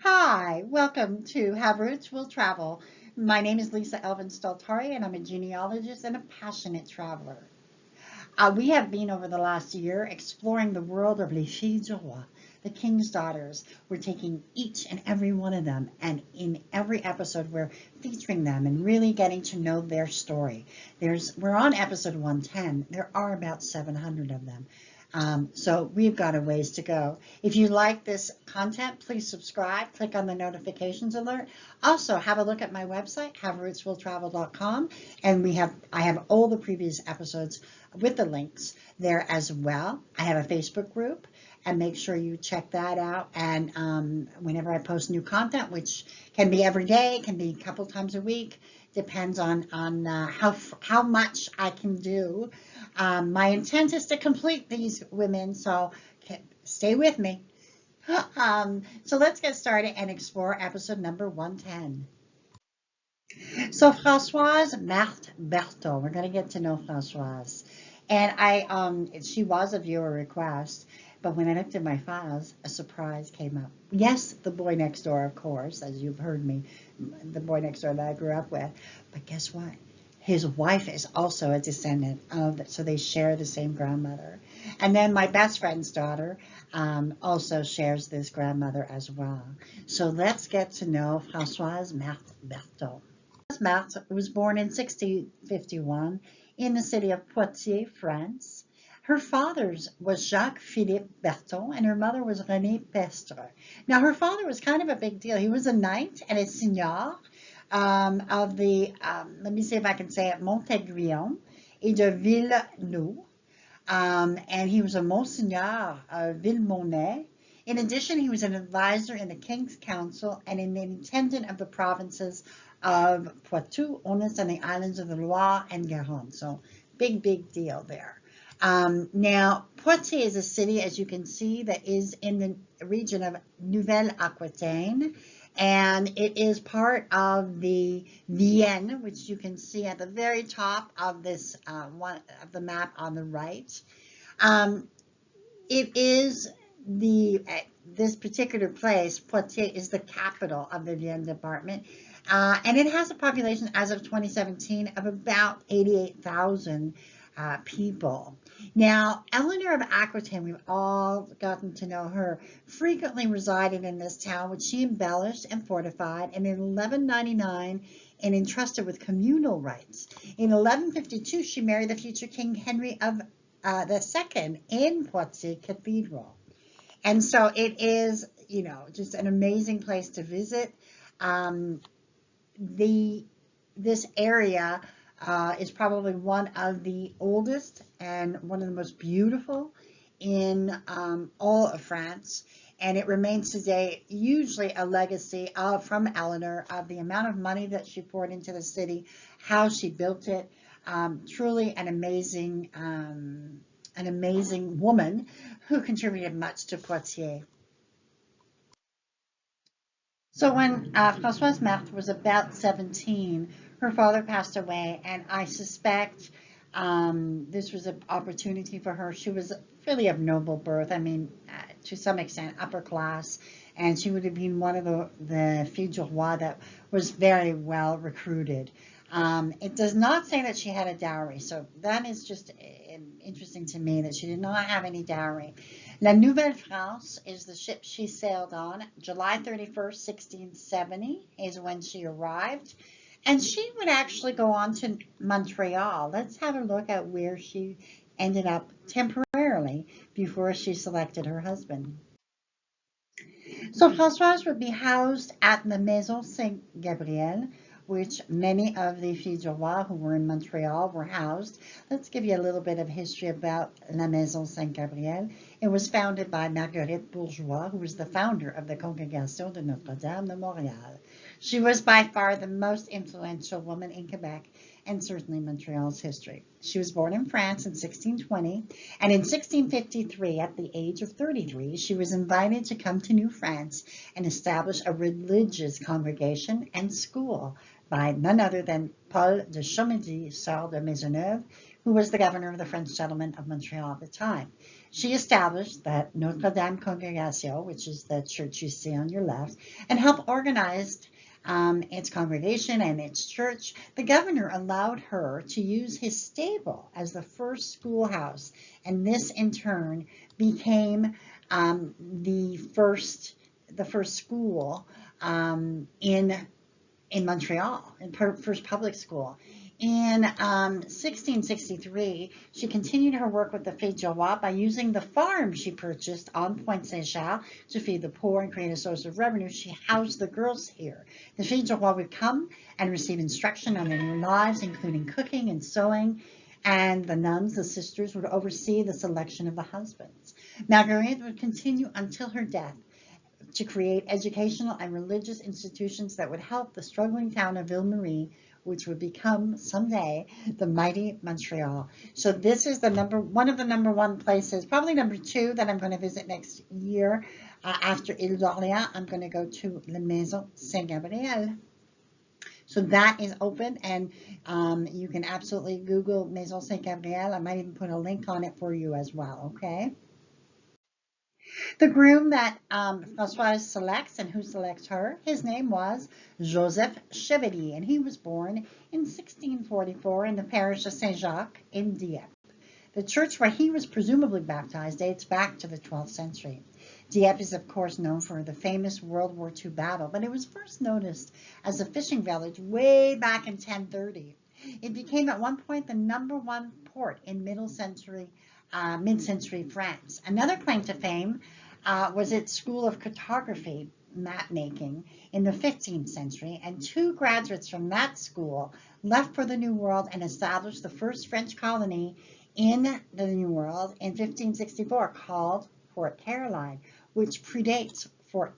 Hi, welcome to Have Roots Will Travel. My name is Lisa Elvin Staltari, and I'm a genealogist and a passionate traveler. We have been over the last year exploring the world of Les Filles du Roi, the King's Daughters. We're taking each and every one of them, and in every episode, we're featuring them and really getting to know their story. We're on episode 110. There are about 700 of them. So we've got a ways to go. If you like this content, please subscribe, click on the notifications alert. Also, have a look at my website, haverootswilltravel.com, and I have all the previous episodes with the links there as well. I have a Facebook group, and make sure you check that out. And whenever I post new content, which can be every day, can be a couple times a week, depends on how much I can do. My intent is to complete these women, so stay with me. So let's get started and explore episode number 110. So Francoise-Marthe Barton, we're going to get to know Francoise. And she was a viewer request, but when I looked at my files, a surprise came up. Yes, the boy next door, of course, as you've heard me, the boy next door that I grew up with. But guess what? His wife is also a descendant of, so they share the same grandmother. And then my best friend's daughter also shares this grandmother as well. So let's get to know Francoise-Marthe Barton. Marthe was born in 1651 in the city of Poitiers, France. Her father was Jacques-Philippe Barton, and her mother was Renée Pestre. Now, her father was kind of a big deal. He was a knight and a seigneur of let me see if I can say it, Montaiguillon et de Villeneuve. And he was a Monseigneur of Villeneuve. In addition, he was an advisor in the King's Council and an intendant of the provinces of Poitou, Onus, and the islands of the Loire and Garonne. So big deal there. Now, Poitiers is a city, as you can see, that is in the region of Nouvelle-Aquitaine, and it is part of the Vienne, which you can see at the very top of this one of the map on the right. It is this particular place, Poitiers, is the capital of the Vienne department, and it has a population as of 2017 of about 88,000 people. Now, Eleanor of Aquitaine, we've all gotten to know her, frequently resided in this town, which she embellished and fortified, and in 1199 and entrusted with communal rights. In 1152, she married the future King Henry of II in Poitiers Cathedral. And so it is, just an amazing place to visit. This area is probably one of the oldest and one of the most beautiful in all of France. And it remains today hugely a legacy from Eleanor of the amount of money that she poured into the city, how she built it. Truly an amazing woman who contributed much to Poitiers. So when Francoise-Marthe was about 17, her father passed away, and I suspect this was an opportunity for her. She was really of noble birth, I mean, to some extent upper class, and she would have been one of the filles du roi that was very well recruited. It does not say that she had a dowry, so that is just interesting to me that she did not have any dowry. La Nouvelle France is the ship she sailed on. July 31st, 1670 is when she arrived. And she would actually go on to Montreal. Let's have a look at where she ended up temporarily before she selected her husband. So Françoise would be housed at the Maison Saint-Gabriel, which many of the filles du roi who were in Montreal were housed. Let's give you a little bit of history about La Maison Saint-Gabriel. It was founded by Marguerite Bourgeois, who was the founder of the Congregation de Notre-Dame de Montréal. She was by far the most influential woman in Quebec and certainly Montreal's history. She was born in France in 1620, and in 1653, at the age of 33, she was invited to come to New France and establish a religious congregation and school by none other than Paul de Chomedy, Sœur de Maisonneuve, who was the governor of the French settlement of Montreal at the time. She established that Notre Dame Congregation, which is the church you see on your left, and helped organize its congregation and its church. The governor allowed her to use his stable as the first schoolhouse, and this in turn became the first school in Montreal, first public school. In 1663, she continued her work with the Filles du Roi by using the farm she purchased on Pointe Saint-Charles to feed the poor and create a source of revenue. She housed the girls here. The Filles du Roi would come and receive instruction on their new lives, including cooking and sewing, and the nuns, the sisters, would oversee the selection of the husbands. Marguerite would continue until her death to create educational and religious institutions that would help the struggling town of Ville-Marie, which would become someday the mighty Montreal. So this is one of the number one places, probably number two, that I'm going to visit next year. After Ile d'Orléans, I'm going to go to La Maison Saint-Gabriel. So that is open, and you can absolutely Google Maison Saint-Gabriel. I might even put a link on it for you as well, okay? The groom that Francoise selects, and who selects her, his name was Joseph Chevalier, and he was born in 1644 in the parish of Saint-Jacques in Dieppe. The church where he was presumably baptized dates back to the 12th century. Dieppe is, of course, known for the famous World War II battle, but it was first noticed as a fishing village way back in 1030. It became at one point the number one port in mid-century France. Another claim to fame was its school of cartography, map making, in the 15th century, and two graduates from that school left for the New World and established the first French colony in the New World in 1564 called Fort Caroline, which predates Fort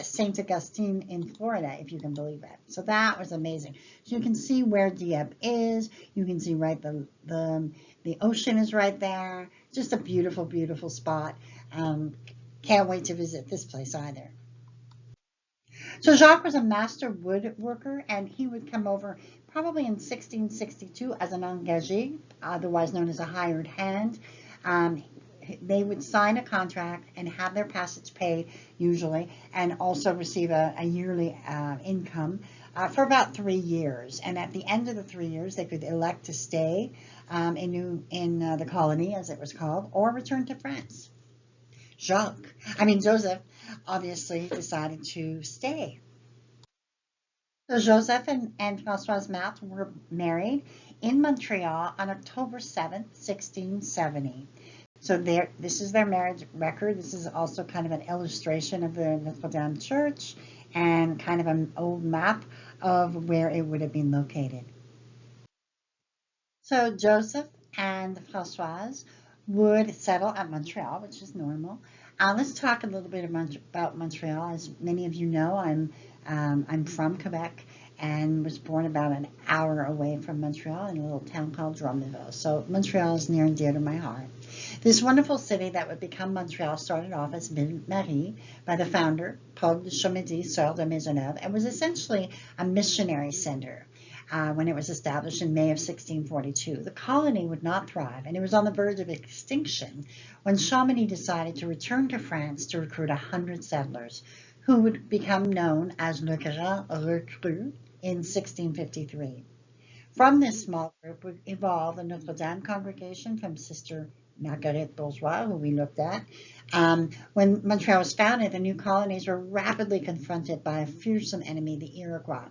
St. Augustine in Florida, if you can believe it. So that was amazing. So you can see where Dieppe is. You can see right the ocean is right there. Just a beautiful, beautiful spot. Can't wait to visit this place either. So Jacques was a master woodworker, and he would come over probably in 1662 as an engagé, otherwise known as a hired hand. They would sign a contract and have their passage paid usually, and also receive a yearly income for about 3 years. And at the end of the 3 years, they could elect to stay in the colony, as it was called, or return to France. Joseph obviously decided to stay. So Joseph and Francoise-Marthe were married in Montreal on October 7th, 1670. So this is their marriage record. This is also kind of an illustration of the Notre Dame Church and kind of an old map of where it would have been located. So Joseph and Francoise would settle at Montreal, which is normal. Let's talk a little bit about Montreal. As many of you know, I'm from Quebec and was born about an hour away from Montreal in a little town called Drummondville. So Montreal is near and dear to my heart. This wonderful city that would become Montreal started off as Ville-Marie by the founder, Paul de Chomedy, Sœur de Maisonneuve, and was essentially a missionary center. When it was established in May of 1642. The colony would not thrive, and it was on the verge of extinction when Chamonix decided to return to France to recruit 100 settlers, who would become known as Le Grand Recrut in 1653. From this small group would evolve the Notre Dame congregation from Sister Marguerite Bourgeois, who we looked at. When Montreal was founded, the new colonies were rapidly confronted by a fearsome enemy, the Iroquois.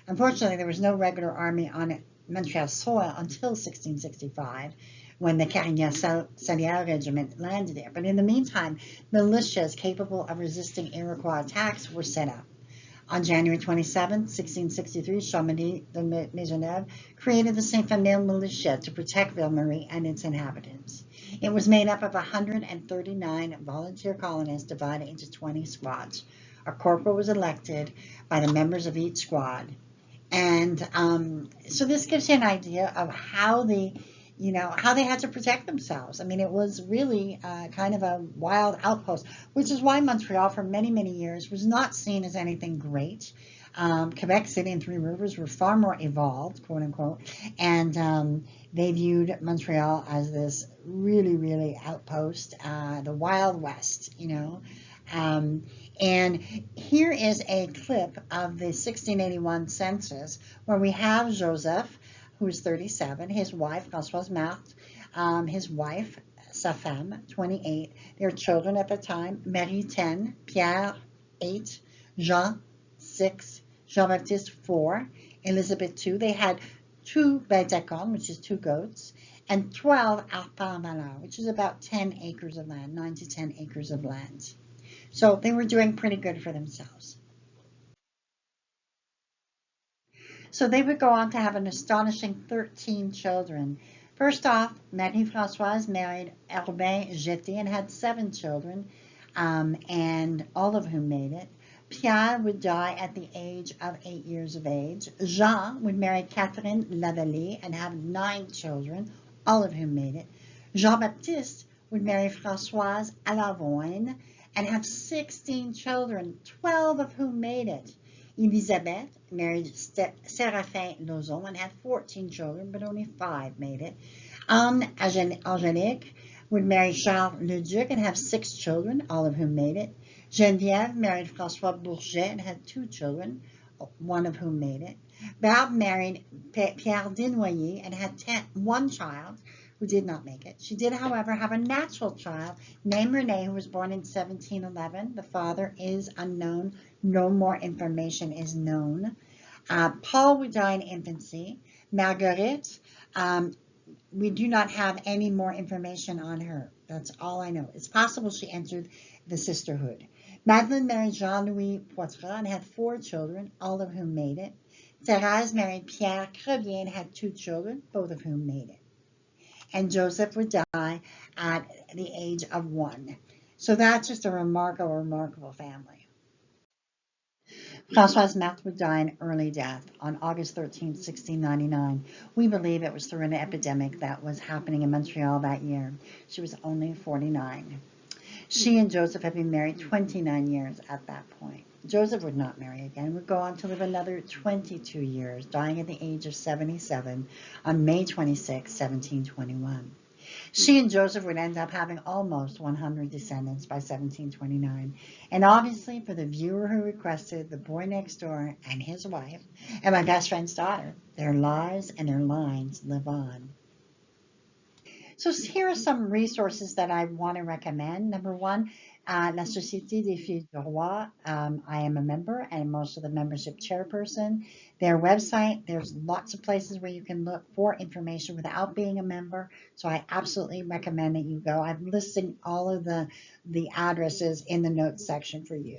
Unfortunately, there was no regular army on Montreal soil until 1665, when the Carignan-Salière Regiment landed there. But in the meantime, militias capable of resisting Iroquois attacks were set up. On January 27, 1663, Chamonix de Maisonneuve created the Saint-Famille militia to protect Ville-Marie and its inhabitants. It was made up of 139 volunteer colonists divided into 20 squads. A corporal was elected by the members of each squad. And so this gives you an idea of how the how they had to protect themselves. I mean, it was really kind of a wild outpost, which is why Montreal for many, many years was not seen as anything great. Quebec City and Three Rivers were far more evolved, quote unquote, and they viewed Montreal as this really, really outpost, the Wild West. Um, and here is a clip of the 1681 census where we have Joseph, who's 37, his wife, Francoise-Marthe, his wife, sa femme, 28, their children at the time, Marie, 10, Pierre, 8, Jean, 6, Jean-Baptiste, 4, Elizabeth, 2. They had 2 bêtes à cornes, which is 2 goats, and 12 arpents valeurs, which is about 10 acres of land, 9 to 10 acres of land. So they were doing pretty good for themselves. So they would go on to have an astonishing 13 children. First off, Marie-Françoise married Urbain Jeté and had 7 children, and all of whom made it. Pierre would die at the age of 8 years of age. Jean would marry Catherine Lavallée and have 9 children, all of whom made it. Jean-Baptiste would marry Françoise Alavoine and have 16 children, 12 of whom made it. Elisabeth married Séraphin Lauzon and had 14 children, but only 5 made it. Anne Angélique would marry Charles Leduc and have 6 children, all of whom made it. Geneviève married François Bourget and had 2 children, one of whom made it. Barbe married Pierre Desnoyers and had 1 child, who did not make it. She did, however, have a natural child named Renee, who was born in 1711. The father is unknown. No more information is known. Paul would die in infancy. Marguerite, we do not have any more information on her. That's all I know. It's possible she entered the sisterhood. Madeleine married Jean-Louis Poitras and had 4 children, all of whom made it. Thérèse married Pierre Crevier and had 2 children, both of whom made it. And Joseph would die at the age of 1. So that's just a remarkable, remarkable family. Francoise-Marthe would die an early death on August 13, 1699. We believe it was through an epidemic that was happening in Montreal that year. She was only 49. She and Joseph had been married 29 years at that point. Joseph would not marry again, would go on to live another 22 years, dying at the age of 77 on May 26, 1721. She and Joseph would end up having almost 100 descendants by 1729. And obviously, for the viewer who requested, the boy next door and his wife, and my best friend's daughter, their lives and their lines live on. So here are some resources that I want to recommend. Number 1, La Société des Filles du Roi. I am a member and I'm also the membership chairperson. Their website, there's lots of places where you can look for information without being a member. So I absolutely recommend that you go. I'm listing all of the addresses in the notes section for you.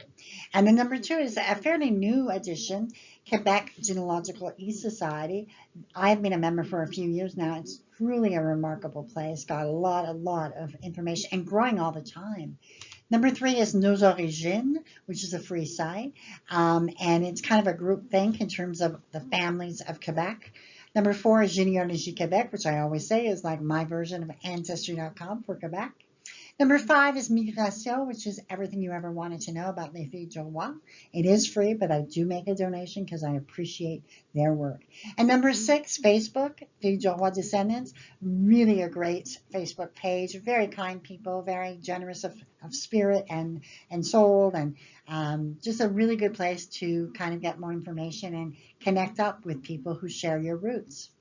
And then number 2 is a fairly new addition, Quebec Genealogical E-Society. I've been a member for a few years now. It's truly a remarkable place. Got a lot of information and growing all the time. Number 3 is Nos Origines, which is a free site, and it's kind of a group think in terms of the families of Quebec. Number 4 is Généalogie Québec, which I always say is like my version of Ancestry.com for Quebec. Number 5 is Migration, which is everything you ever wanted to know about Les Filles du Roi. It is free, but I do make a donation because I appreciate their work. And number 6, Facebook, Filles du Roi Descendants. Really a great Facebook page. Very kind people, very generous of spirit and soul, and just a really good place to kind of get more information and connect up with people who share your roots.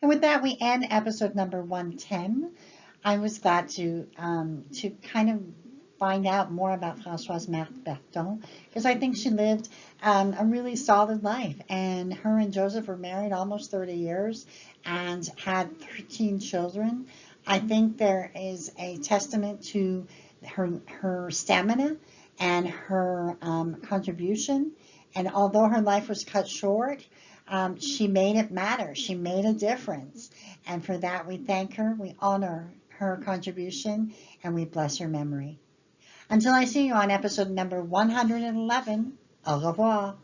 And with that, we end episode number 110. I was glad to kind of find out more about Francoise-Marthe Barton, because I think she lived a really solid life. And her and Joseph were married almost 30 years and had 13 children. I think there is a testament to her stamina and her contribution. And although her life was cut short, she made it matter. She made a difference. And for that, we thank her, we honor her contribution, and we bless her memory. Until I see you on episode number 111, au revoir.